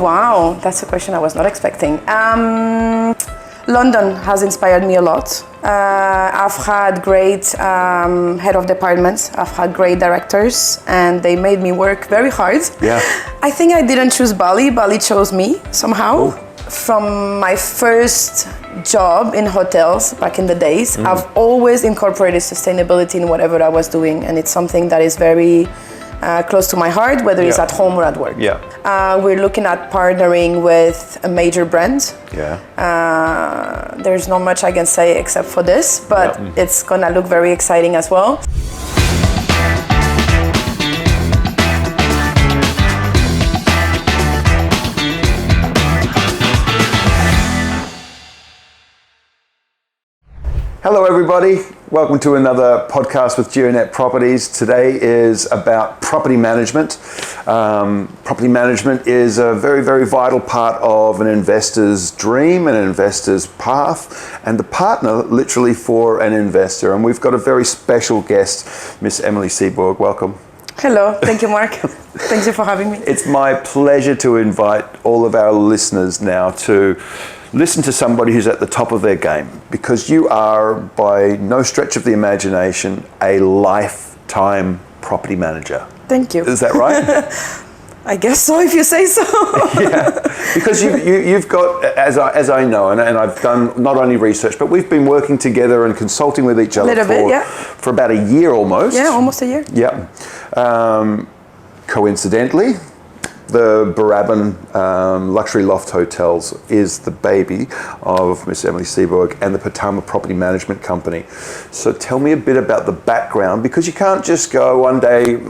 wow, that's a question I was not expecting. London has inspired me a lot. I've had great head of departments, I've had great directors, and they made me work very hard. Yeah. I think I didn't choose Bali, Bali chose me somehow. Oh. From my first job in hotels back in the days, I've always incorporated sustainability in whatever I was doing, and it's something that is very close to my heart, whether it's at home or at work. Yeah. We're looking at partnering with a major brand. Yeah. There's not much I can say except for this, but it's gonna look very exciting as well. Hello everybody, welcome to another podcast with Geonet Properties. Today is about property management. Property management is a very, very vital part of an investor's dream, an investor's path, and the partner literally for an investor. And we've got a very special guest, Miss Emilie Sibourg. Welcome. Hello, thank you, Mark. Thank you for having me. It's my pleasure to invite all of our listeners now to listen to somebody who's at the top of their game, because you are, by no stretch of the imagination, a lifetime property manager. Thank you. Is that right? I guess so, if you say so. Yeah, because you've got, as I know, and I've done not only research, but we've been working together and consulting with each other for about a year almost. Yeah, almost a year. Yeah. Coincidentally, the Barabban Luxury Loft Hotels is the baby of Miss Emilie Sibourg and the Pertama Property Management Company. So tell me a bit about the background, because you can't just go one day,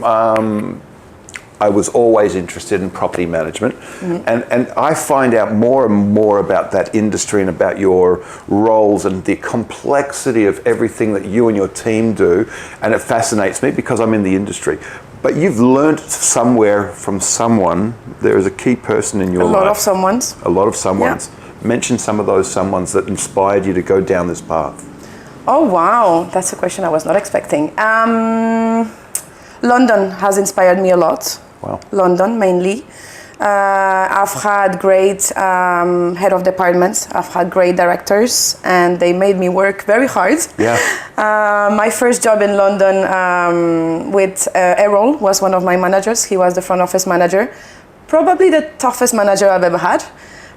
I was always interested in property management, and I find out more and more about that industry and about your roles and the complexity of everything that you and your team do, and it fascinates me because I'm in the industry. But you've learned somewhere from someone. There is a key person in your life. A lot of someones. A lot of someones. Yeah. Mention some of those someones that inspired you to go down this path. Oh, wow. That's a question I was not expecting. London has inspired me a lot. Wow. London, mainly. I've had great head of departments, I've had great directors, and they made me work very hard. Yeah. My first job in London with Errol was one of my managers. He was the front office manager. Probably the toughest manager I've ever had,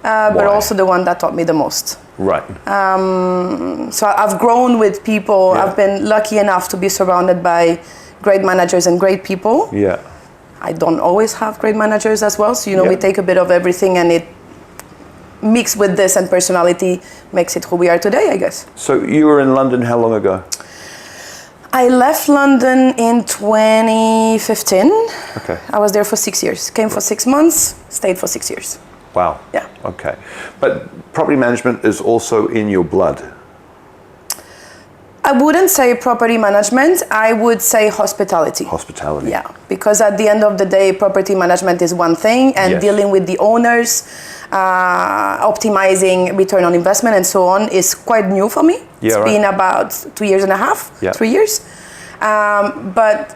but also the one that taught me the most. Right. So I've grown with people. Yeah. I've been lucky enough to be surrounded by great managers and great people. Yeah. I don't always have great managers as well, so we take a bit of everything, and it mixed with this and personality makes it who we are today, I guess. So you were in London how long ago? I left London in 2015. Okay. I was there for 6 years. Came for 6 months, stayed for 6 years. Wow. Yeah. Okay. But property management is also in your blood. I wouldn't say property management, I would say hospitality. Hospitality. Yeah, because at the end of the day, property management is one thing, and dealing with the owners, optimizing return on investment and so on is quite new for me. Yeah, it's been about 2.5 years, 3 years. But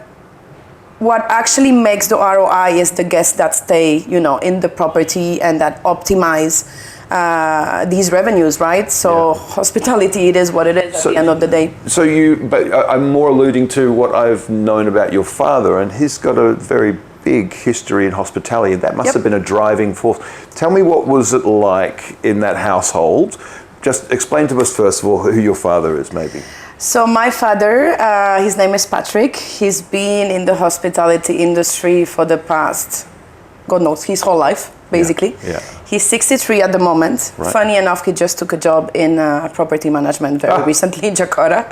what actually makes the ROI is the guests that stay, in the property and that optimize these revenues, right? So hospitality, it is what it is at the end of the day. So but I'm more alluding to what I've known about your father, and he's got a very big history in hospitality. That must have been a driving force. Tell me, what was it like in that household? Just explain to us, first of all, who your father is, maybe. So my father, his name is Patrick. He's been in the hospitality industry for the past, God knows, his whole life, basically. Yeah. He's 63 at the moment. Right. Funny enough, he just took a job in property management very recently in Jakarta.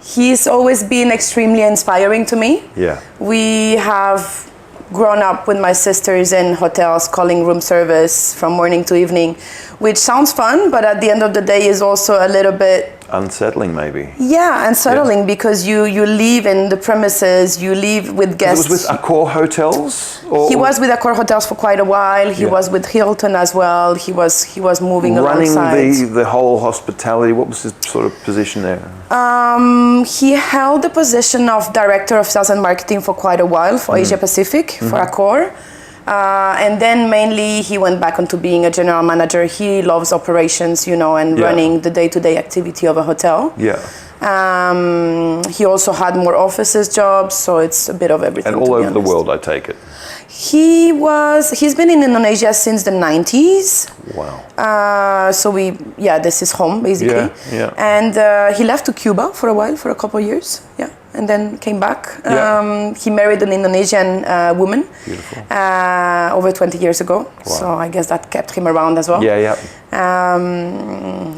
He's always been extremely inspiring to me. Yeah. We have grown up with my sisters in hotels, calling room service from morning to evening, which sounds fun, but at the end of the day is also a little bit unsettling, maybe. Yeah, unsettling, because you live in the premises, you live with guests. It was with Accor Hotels? He was with Accor Hotels for quite a while. He was with Hilton as well. He was moving alongside. Running the whole hospitality. What was his sort of position there? He held the position of Director of Sales and Marketing for quite a while for Asia Pacific, for Accor. And then mainly he went back onto being a general manager. He loves operations, and running the day-to-day activity of a hotel. Yeah. He also had more offices jobs, so it's a bit of everything. And all over the world, I take it. He's been in Indonesia since the 90s. Wow. This is home basically. Yeah. And he left to Cuba for a while, for a couple of years. Yeah. And then came back. He married an Indonesian woman. Beautiful. Over 20 years ago. Wow. So I guess that kept him around as well. Yeah.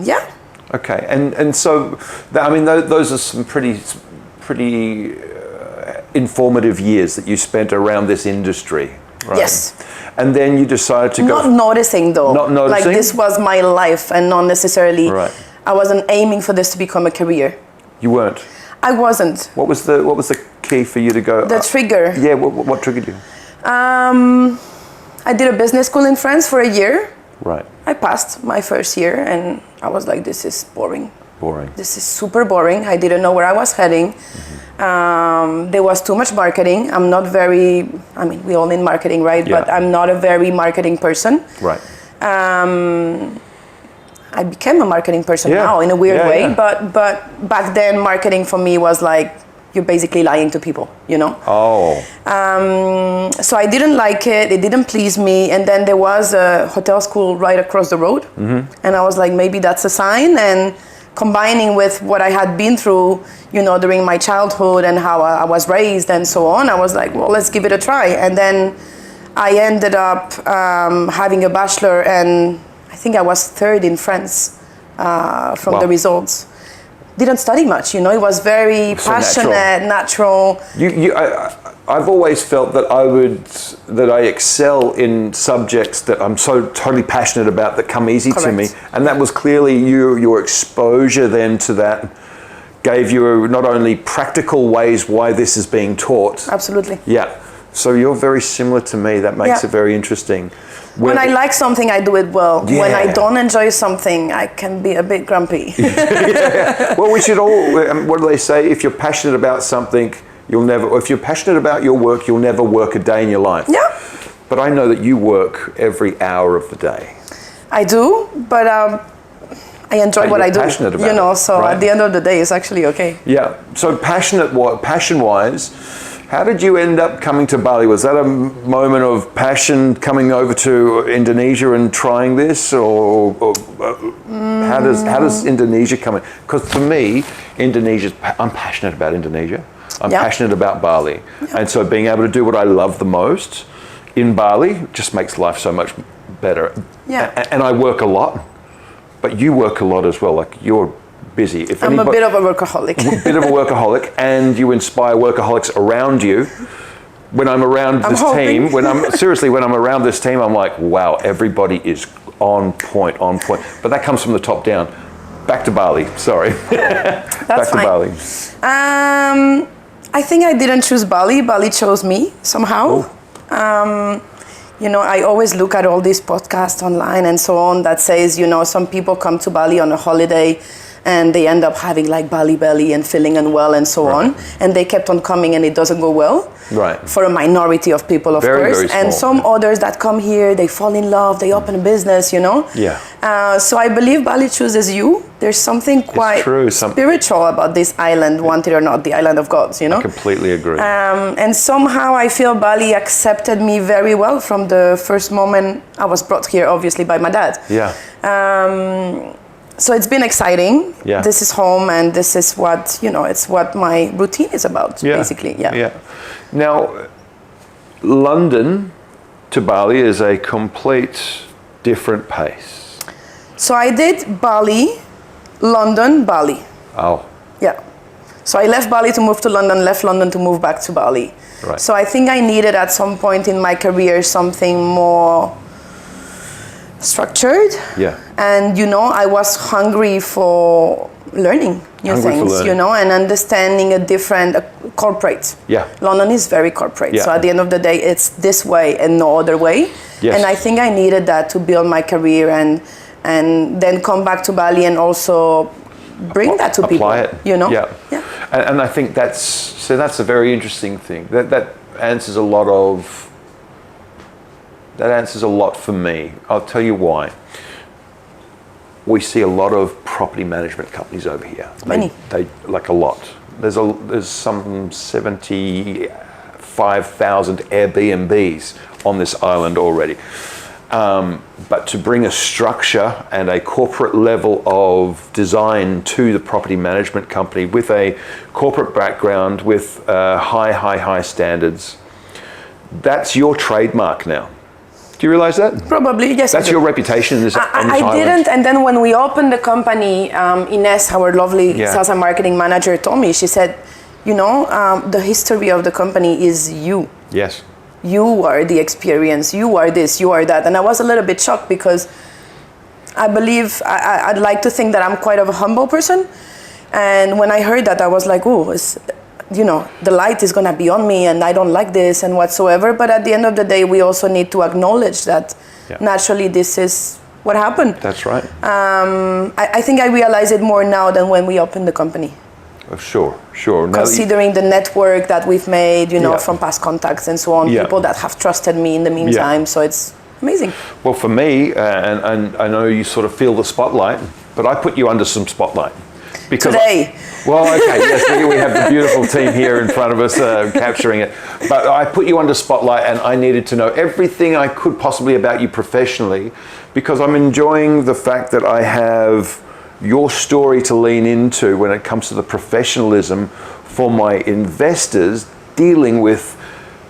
Yeah. Okay. And so, those are some pretty informative years that you spent around this industry, right? Yes. And then you decided to go... Not noticing though. Not noticing? Like this was my life and not necessarily... Right. I wasn't aiming for this to become a career. You weren't? I wasn't. What was the key for you to go... The trigger. Yeah, what triggered you? I did a business school in France for a year. Right. I passed my first year and I was like, this is boring. Boring. This is super boring. I didn't know where I was heading. There was too much marketing. I'm not very, we all need marketing, right? Yeah. But I'm not a very marketing person. Right. I became a marketing person now in a weird way. Yeah. But back then, marketing for me was like, you're basically lying to people, Oh. So I didn't like it. It didn't please me. And then there was a hotel school right across the road. Mm-hmm. And I was like, maybe that's a sign. And combining with what I had been through, during my childhood and how I was raised and so on, I was like, well, let's give it a try. And then I ended up having a bachelor, and I think I was third in France from the results. Didn't study much, it was very so passionate, natural. I've always felt that I excel in subjects that I'm so totally passionate about that come easy to me, and that was clearly your exposure then to that gave you not only practical ways why this is being taught. Absolutely. Yeah. So you're very similar to me. That makes it very interesting. When I like something, I do it well. Yeah. When I don't enjoy something, I can be a bit grumpy. Well, we should all, what do they say? If you're passionate about something, if you're passionate about your work, you'll never work a day in your life. Yeah. But I know that you work every hour of the day. I do, but I enjoy what I do. Passionate about it, so right? At the end of the day, it's actually okay. Yeah. So passion-wise, how did you end up coming to Bali? Was that a moment of passion coming over to Indonesia and trying this, or how does Indonesia come in? Because for me, I'm passionate about Indonesia. I'm passionate about Bali, and so being able to do what I love the most in Bali just makes life so much better. Yeah. And I work a lot, but you work a lot as well. Like you're busy. I'm a bit of a workaholic. And you inspire workaholics around you. When I'm around this team, when I'm around this team, I'm like, wow, everybody is on point. But that comes from the top down. Back to Bali. Sorry. That's fine. To Bali. I think I didn't choose Bali. Bali chose me somehow. I always look at all these podcasts online and so on that says, some people come to Bali on a holiday and they end up having like Bali belly and feeling unwell and so on. And they kept on coming and it doesn't go well. Right. For a minority of people, of course. Very small, and some others that come here, they fall in love, they open a business, Yeah. So I believe Bali chooses you. There's something quite spiritual about this island, want it or not, the island of gods, I completely agree. And somehow I feel Bali accepted me very well from the first moment I was brought here, obviously, by my dad. Yeah. So it's been exciting. Yeah. This is home, and this is what, it's what my routine is about, basically. Yeah. Now, London to Bali is a complete different pace. So I did Bali, London, Bali. Oh. Yeah. So I left Bali to move to London, left London to move back to Bali. Right. So I think I needed at some point in my career something more structured. Yeah. And I was hungry for learning new things, and understanding a different corporate. Yeah. London is very corporate. Yeah. So at the end of the day, it's this way and no other way. Yes. And I think I needed that to build my career and then come back to Bali and also bring that to people. Apply it. Yeah. And I think that's a very interesting thing. That answers a lot of That answers a lot for me. I'll tell you why. We see a lot of property management companies over here. Many. They like a lot. There's some 75,000 Airbnbs on this island already. But to bring a structure and a corporate level of design to the property management company with a corporate background, with high standards, that's your trademark now. Do you realize that? Probably, yes. That's your reputation in this, on this I island. didn't, and then when we opened the company, Ines, our lovely sales and marketing manager, told me, she said, the history of the company is you. Yes. You are the experience, you are this, you are that. And I was a little bit shocked because I believe, I'd like to think that I'm quite of a humble person. And when I heard that, I was like, oh, the light is gonna be on me and I don't like this and whatsoever. But at the end of the day, we also need to acknowledge that naturally this is what happened. That's right. I think I realize it more now than when we opened the company. Sure. Considering the network that we've made, from past contacts and so on, people that have trusted me in the meantime, so it's amazing. Well, for me, and I know you sort of feel the spotlight, but I put you under some spotlight. Because today. Well, okay, yes, we have the beautiful team here in front of us capturing it. But I put you under spotlight and I needed to know everything I could possibly about you professionally, because I'm enjoying the fact that I have your story to lean into when it comes to the professionalism for my investors dealing with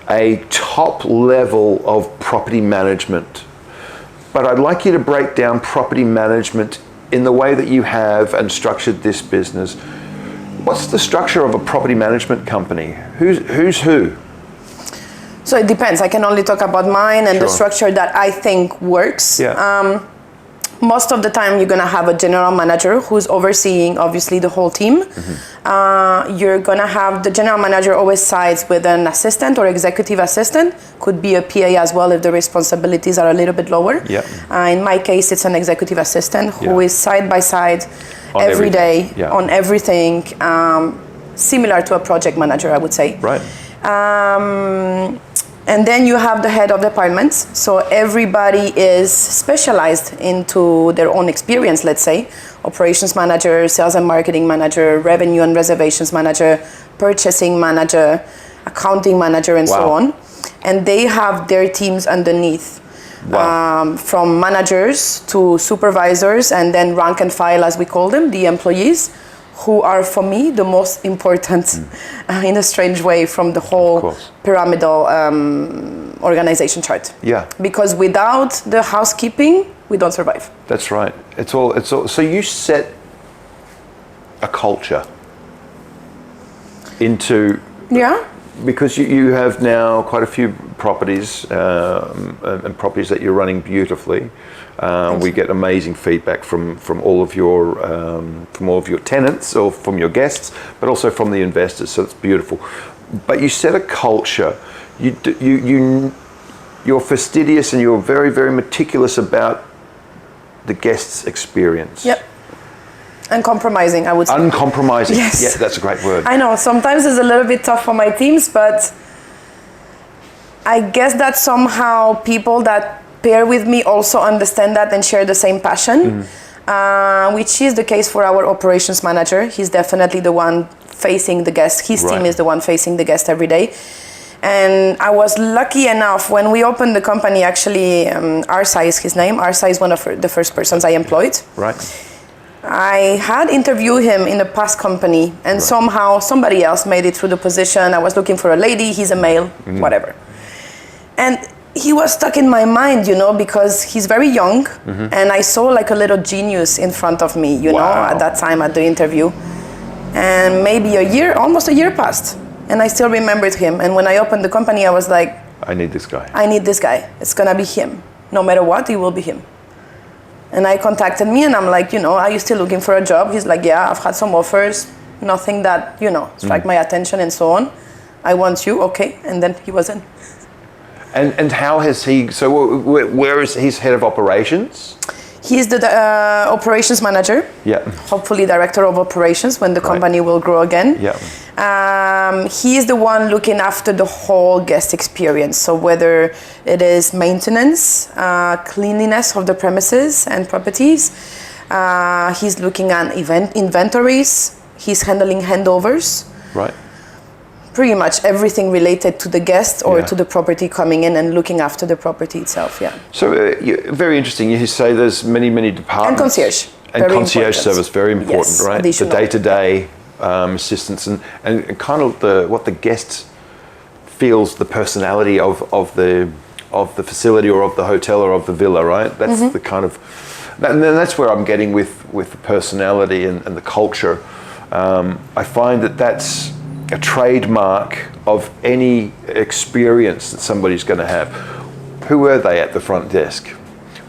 a top level of property management. But I'd like you to break down property management in the way that you have and structured this business. What's the structure of a property management company? Who's who? So it depends. I can only talk about mine and the structure that I think works. Yeah. Most of the time you're going to have a general manager who's overseeing obviously the whole team. You're going to have the general manager always sides with an assistant or executive assistant, could be a PA as well if the responsibilities are a little bit lower. In my case it's an executive assistant who is side by side on every day on everything, similar to a project manager, I would say. Right. And then you have the head of departments. So everybody is specialized into their own experience, let's say. Operations manager, sales and marketing manager, revenue and reservations manager, purchasing manager, accounting manager, and so on. And they have their teams underneath. From managers to supervisors, and then rank and file, as we call them, the employees, who are, for me, the most important, in a strange way, from the whole pyramidal organization chart. Yeah. Because without the housekeeping, we don't survive. That's right. It's all. So you set a culture into. Yeah. Because you have now quite a few properties and properties that you're running beautifully. We get amazing feedback from all of your tenants or from your guests, but also from the investors. So it's beautiful. But you set a culture. You're fastidious and you're very, very meticulous about the guest's experience. Yep. Uncompromising, I would say. Uncompromising. Yes. Yeah, that's a great word. I know, sometimes it's a little bit tough for my teams, but I guess that somehow people that pair with me also understand that and share the same passion, which is the case for our operations manager. He's definitely the one facing the guest. His team is the one facing the guest every day. And I was lucky enough when we opened the company, actually, Arsa is his name. Arsa is one of the first persons I employed. Right. I had interviewed him in a past company, and somehow somebody else made it through the position. I was looking for a lady, he's a male, whatever. And he was stuck in my mind, because he's very young, and I saw like a little genius in front of me, you know, at that time at the interview. And maybe almost a year passed, and I still remembered him. And when I opened the company, I was like, I need this guy. It's gonna be him. No matter what, it will be him. And I contacted me and I'm like, are you still looking for a job? He's like, yeah, I've had some offers, nothing that, strike my attention and so on. I want you, okay. And then he was in. And how has he, so where is his head of operations? He's the operations manager. Yeah. Hopefully director of operations when the company will grow again. Yeah. He is the one looking after the whole guest experience. So whether it is maintenance, cleanliness of the premises and properties, he's looking at inventories, he's handling handovers. Right. Pretty much everything related to the guest or to the property coming in and looking after the property itself, So very interesting. You say there's many departments. And concierge. And very concierge important. service, very important, Yes, right? additional. The day-to-day assistance and kind of what the guest feels, the personality of the facility or of the hotel or of the villa, right? That's the kind of, and then that's where I'm getting with the personality and the culture. I find that's a trademark of any experience that somebody's going to have. Who were they at the front desk?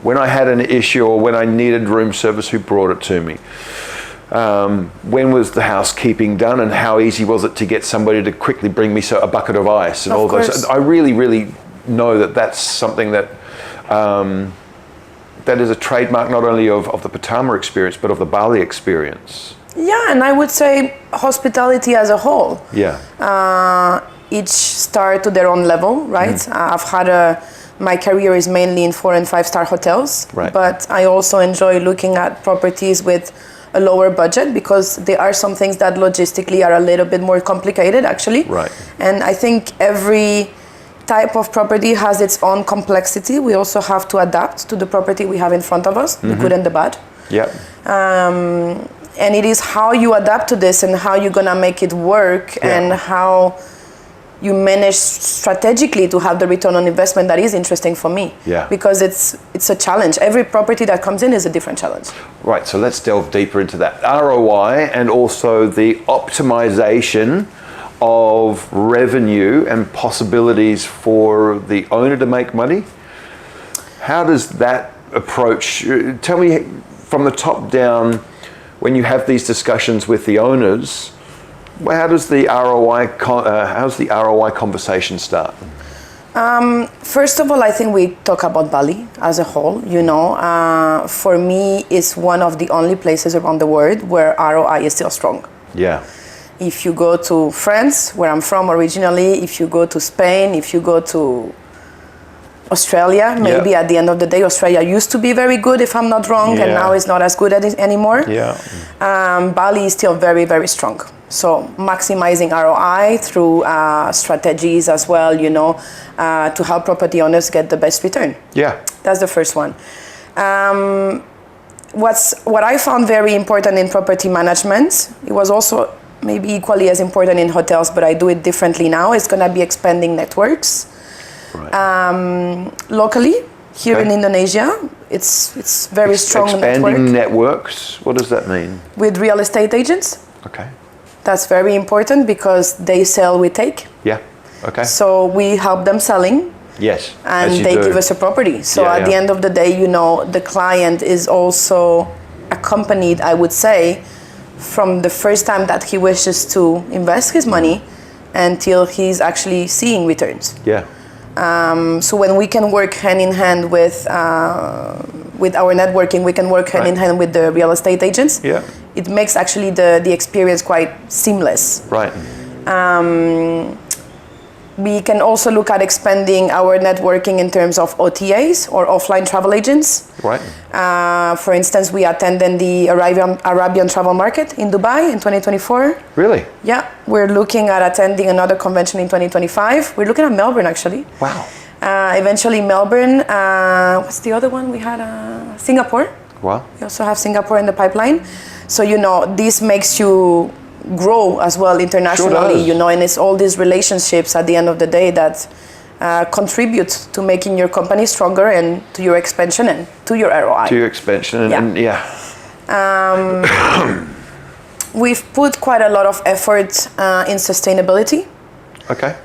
When I had an issue or when I needed room service, who brought it to me? When was the housekeeping done and how easy was it to get somebody to quickly bring me a bucket of ice and all those? I really know that that's something that that is a trademark not only of the Pertama experience but of the Bali experience. Yeah, and I would say hospitality as a whole. Yeah. Each star to their own level, right? I've had my career is mainly in 4 and 5 star hotels, right. But I also enjoy looking at properties with a lower budget because there are some things that logistically are a little bit more complicated actually. Right. And I think every type of property has its own complexity. We also have to adapt to the property we have in front of us, the good and the bad. Yeah. And it is how you adapt to this and how you're gonna make it work and how you manage strategically to have the return on investment that is interesting for me. Yeah. Because it's a challenge. Every property that comes in is a different challenge. Right, so let's delve deeper into that. ROI and also the optimization of revenue and possibilities for the owner to make money. How does that approach, tell me from the top down, when you have these discussions with the owners, how does the ROI conversation start? First of all, I think we talk about Bali as a whole. For me, it's one of the only places around the world where ROI is still strong. Yeah. If you go to France, where I'm from originally, if you go to Spain, if you go to Australia, maybe at the end of the day, Australia used to be very good, if I'm not wrong, and now it's not as good at it anymore. Yeah. Bali is still very, very strong. So maximizing ROI through strategies as well, to help property owners get the best return. Yeah. That's the first one. What I found very important in property management, it was also maybe equally as important in hotels, but I do it differently now, it's gonna be expanding networks. Right. Locally, here in Indonesia, it's very strong expanding networks, what does that mean? With real estate agents. Okay. That's very important because they sell, we take. Yeah, okay. So we help them selling. Yes, and they give us a property. So at the end of the day, the client is also accompanied, I would say, from the first time that he wishes to invest his money until he's actually seeing returns. Yeah. So when we can work hand in hand with our networking, we can work hand in hand with the real estate agents. Yeah. It makes actually the experience quite seamless. Right. We can also look at expanding our networking in terms of OTAs or offline travel agents. Right. For instance, we attended the Arabian travel market in Dubai in 2024. Really? Yeah, we're looking at attending another convention in 2025. We're looking at Melbourne actually. Wow. Eventually Melbourne. What's the other one? We had Singapore. Wow. We also have Singapore in the pipeline. So, this makes you grow as well internationally, sure and it's all these relationships at the end of the day that contribute to making your company stronger and to your expansion and to your ROI. To your expansion and We've put quite a lot of effort in sustainability. Okay.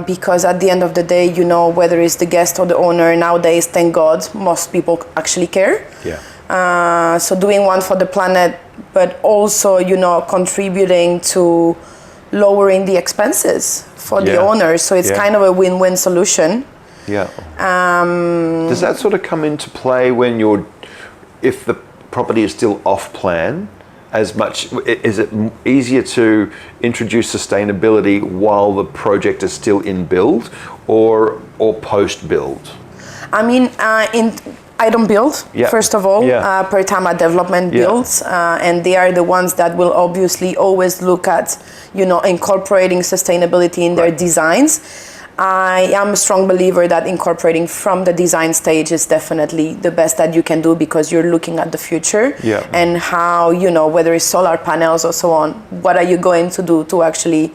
Because at the end of the day, whether it's the guest or the owner, nowadays, thank God, most people actually care. Yeah. So doing one for the planet, but also, contributing to lowering the expenses for the owners. So it's kind of a win-win solution. Yeah. Does that sort of come into play when you're if the property is still off plan, is it easier to introduce sustainability while the project is still in build or post build? I mean, I don't build, first of all. Pertama Development builds, and they are the ones that will obviously always look at, incorporating sustainability in their designs. I am a strong believer that incorporating from the design stage is definitely the best that you can do, because you're looking at the future and how, whether it's solar panels or so on, what are you going to do to actually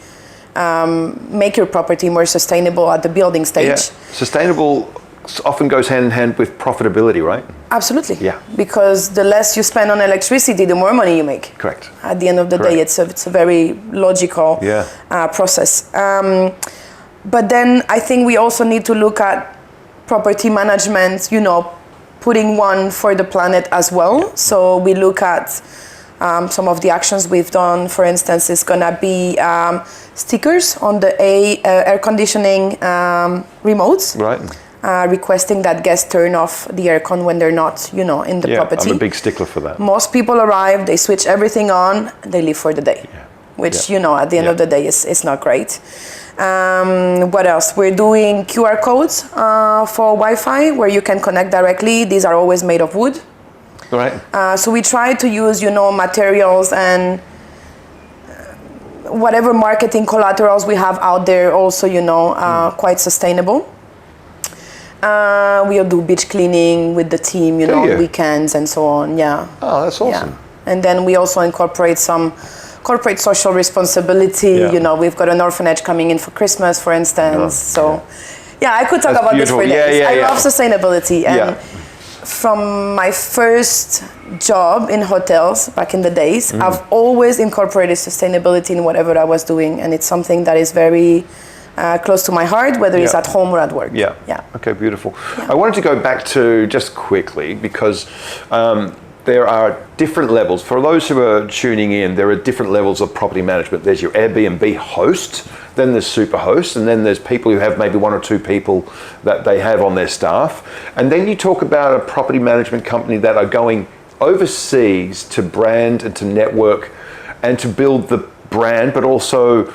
make your property more sustainable at the building stage. Sustainable often goes hand in hand with profitability, right? Absolutely. Because the less you spend on electricity, the more money you make. Correct. At the end of the day, it's a very logical process. But then I think we also need to look at property management, putting one for the planet as well. So we look at some of the actions we've done. For instance, it's gonna be stickers on the air conditioning remotes. Right. Requesting that guests turn off the aircon when they're not, in the property. I'm a big stickler for that. Most people arrive, they switch everything on, they leave for the day, which, at the end of the day is not great. What else? We're doing QR codes for Wi-Fi where you can connect directly. These are always made of wood. Right. So we try to use, materials and whatever marketing collaterals we have out there also, quite sustainable. We'll do beach cleaning with the team, weekends and so on. Oh, that's awesome. And then we also incorporate some corporate social responsibility. We've got an orphanage coming in for Christmas, for instance. I could talk about beautiful. This for days. I love sustainability. And from my first job in hotels back in the days, I've always incorporated sustainability in whatever I was doing. And it's something that is very close to my heart, whether it's at home or at work. Okay, beautiful. I wanted to go back to just quickly because there are different levels. For those who are tuning in, there are different levels of property management. There's your Airbnb host, then there's super hosts, and then there's people who have maybe one or two people that they have on their staff. And then you talk about a property management company that are going overseas to brand and to network and to build the brand, but also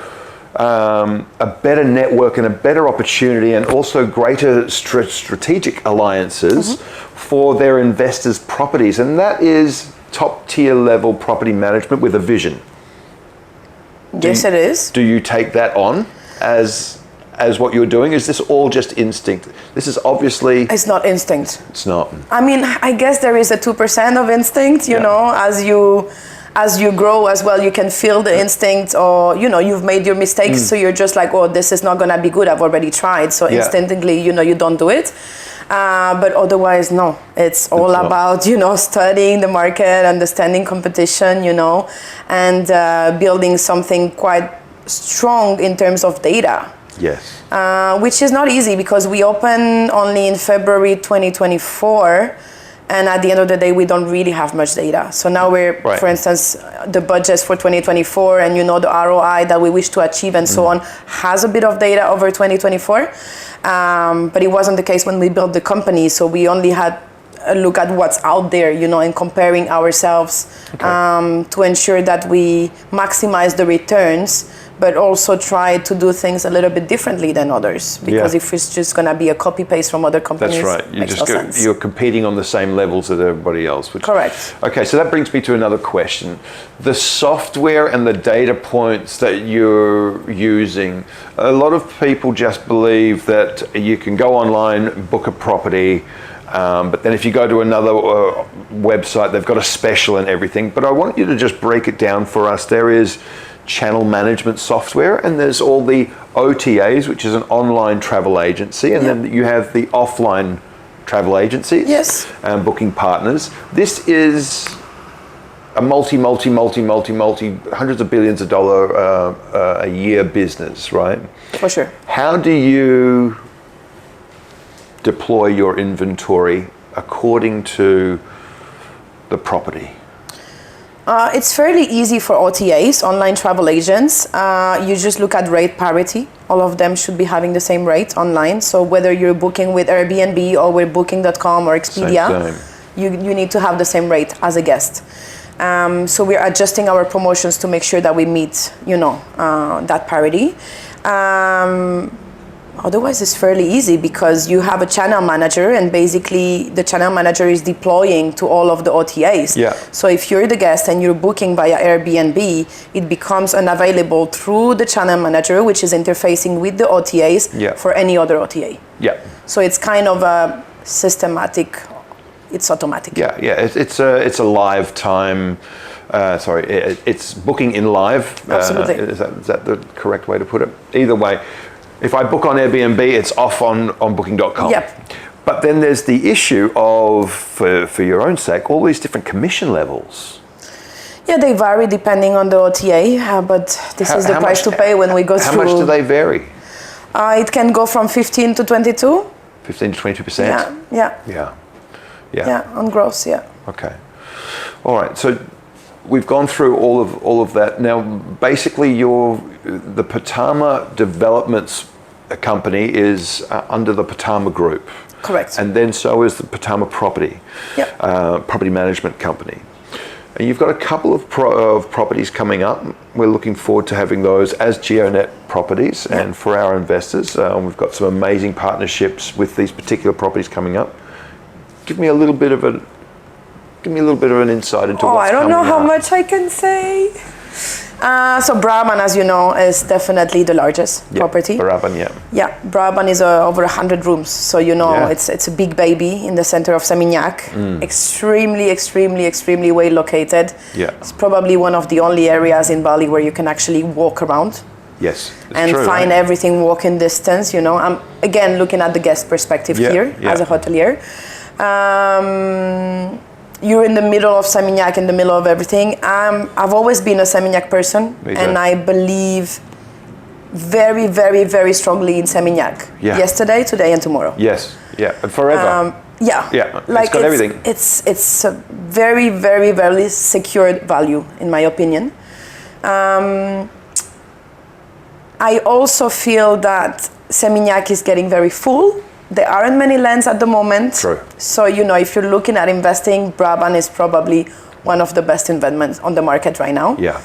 a better network and a better opportunity and also greater strategic alliances for their investors' properties. And that is top tier level property management with a vision. Yes, it is. Do you take that on as what you're doing? Is this all just instinct? This is obviously... It's not instinct. It's not. I mean, I guess there is a 2% of instinct, you know, as you grow as well, you can feel the instinct, or, you've made your mistakes, so you're just like, oh, this is not going to be good. I've already tried. So instantly, you don't do it. But otherwise, no. It's all about, studying the market, understanding competition, and building something quite strong in terms of data. Yes. Which is not easy because we open only in February 2024. And at the end of the day, we don't really have much data. So now for instance, the budgets for 2024 and the ROI that we wish to achieve and so on has a bit of data over 2024. But it wasn't the case when we built the company. So we only had a look at what's out there, and comparing ourselves to ensure that we maximize the returns, but also try to do things a little bit differently than others. Because if it's just going to be a copy paste from other companies, that's right. Sense. You're competing on the same levels as everybody else. Correct. Okay, so that brings me to another question. The software and the data points that you're using, a lot of people just believe that you can go online, book a property, but then if you go to another website, they've got a special and everything. But I want you to just break it down for us. There is channel management software, and there's all the OTAs, which is an online travel agency, and then you have the offline travel agencies, booking partners. This is a multi hundreds of billions of dollars a year business, right? For sure. How do you deploy your inventory according to the property? It's fairly easy for OTAs, online travel agents. You just look at rate parity. All of them should be having the same rate online. So whether you're booking with Airbnb or with Booking.com or Expedia, you need to have the same rate as a guest. So we're adjusting our promotions to make sure that we meet, that parity. Otherwise, it's fairly easy because you have a channel manager, and basically the channel manager is deploying to all of the OTAs. Yeah. So if you're the guest and you're booking via Airbnb, it becomes unavailable through the channel manager, which is interfacing with the OTAs for any other OTA. Yeah. So it's kind of a systematic. It's automatic. Yeah. It's a live time. It's booking in live. Absolutely. Is that the correct way to put it? Either way. If I book on Airbnb, it's off on booking.com. Yep. But then there's the issue of, for your own sake, all these different commission levels. Yeah, they vary depending on the OTA, but this is the price to pay when we go through. How much do they vary? It can go from 15 to 22. 15 to 20%? Yeah, on gross, yeah. Okay. All right, so we've gone through all of that. Now, basically, the Pertama Developments company is under the Pertama Group. Correct. And then so is the Pertama Property Management company. And you've got a couple of properties coming up. We're looking forward to having those as Geonet properties, and for our investors, we've got some amazing partnerships with these particular properties coming up. Give me a little bit of an insight into what's coming up. I don't know how much I can say. So Brabant, as you know, is definitely the largest property. Brabant, Yeah, Brabant is over 100 rooms. So it's a big baby in the center of Seminyak. Extremely well located. Yeah. It's probably one of the only areas in Bali where you can actually walk around. Yes, and true, find everything walking distance. I'm again looking at the guest perspective here as a hotelier. You're in the middle of Seminyak, in the middle of everything. I've always been a Seminyak person, and I believe very, very, very strongly in Seminyak. Yeah. Yesterday, today, and tomorrow. Yes, and forever. Like it's got everything. It's a very, very, very secured value, in my opinion. I also feel that Seminyak is getting very full. There aren't many lands at the moment. True. So, if you're looking at investing, Brabant is probably one of the best investments on the market right now. Yeah.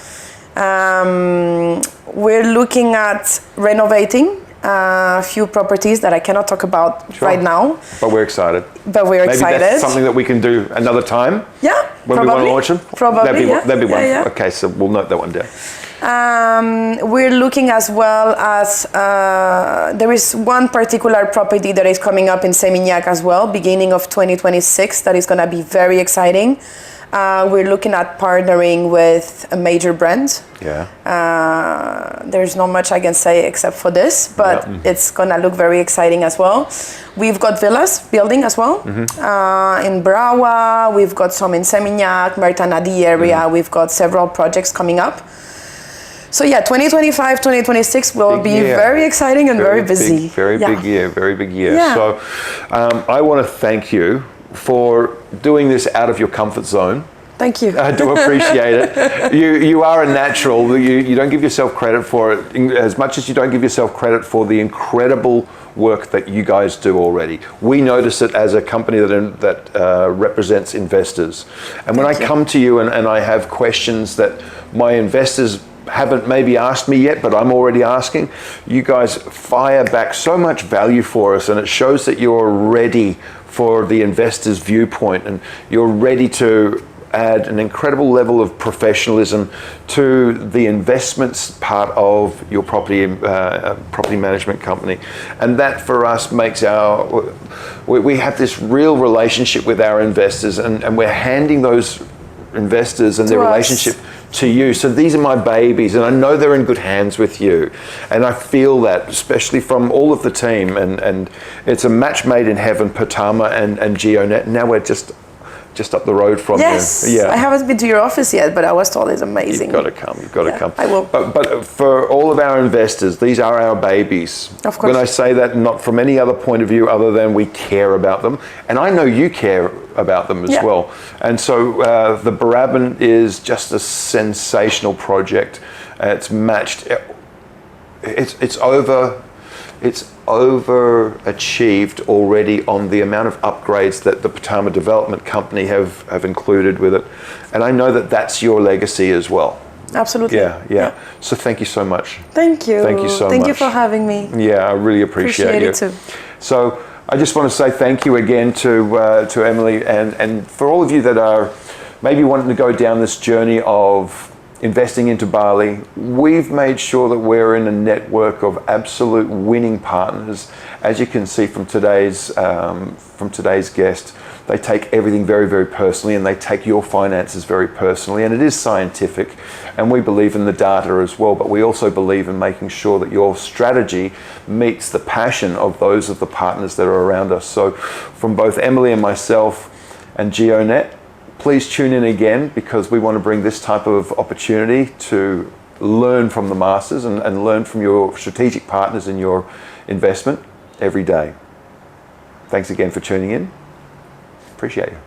We're looking at renovating a few properties that I cannot talk about right now. But we're excited. Maybe that's something that we can do another time? Yeah, when we want to launch them? Probably, That'd be one. Yeah. Okay, so we'll note that one down. We're looking as well as, there is one particular property that is coming up in Seminyak as well, beginning of 2026, that is going to be very exciting. We're looking at partnering with a major brand. Yeah. There's not much I can say except for this, but it's going to look very exciting as well. We've got villas building as well. In Brawa, we've got some in Seminyak, Mertanadi area. We've got several projects coming up. So 2025, 2026 will be very exciting and very busy. Very big year. Yeah. So I want to thank you for doing this out of your comfort zone. Thank you. I do appreciate it. You are a natural. You don't give yourself credit for it as much as you don't give yourself credit for the incredible work that you guys do already. We notice it as a company that represents investors. And when I come to you and I have questions that my investors haven't maybe asked me yet, but I'm already asking, you guys fire back so much value for us, and it shows that you're ready for the investor's viewpoint, and you're ready to add an incredible level of professionalism to the investments part of your property management company. And that for us makes we have this real relationship with our investors, and we're handing those investors and their relationship to you. So these are my babies, and I know they're in good hands with you, and I feel that, especially from all of the team, and it's a match made in heaven, Pertama and Geonet. Now we're just up the road from you. I haven't been to your office yet, but I was told it's amazing. You've got to come. I will. But for all of our investors, these are our babies. Of course. When I say that, not from any other point of view other than we care about them, and I know you care about them as well. And so the Brabant is just a sensational project. It's matched. It's over it's overachieved already on the amount of upgrades that the Pertama Development Company have included with it. And I know that that's your legacy as well. Absolutely. Yeah. So thank you so much. Thank you. Thank you so much. Thank you for having me. Yeah, I really appreciate it too. So I just want to say thank you again to Emilie, and for all of you that are maybe wanting to go down this journey of investing into Bali. We've made sure that we're in a network of absolute winning partners. As you can see from today's guest, they take everything very, very personally, and they take your finances very personally, and it is scientific, and we believe in the data as well, but we also believe in making sure that your strategy meets the passion of those of the partners that are around us. So from both Emilie and myself and Geonet, please tune in again, because we want to bring this type of opportunity to learn from the masters and learn from your strategic partners in your investment every day. Thanks again for tuning in. Appreciate you.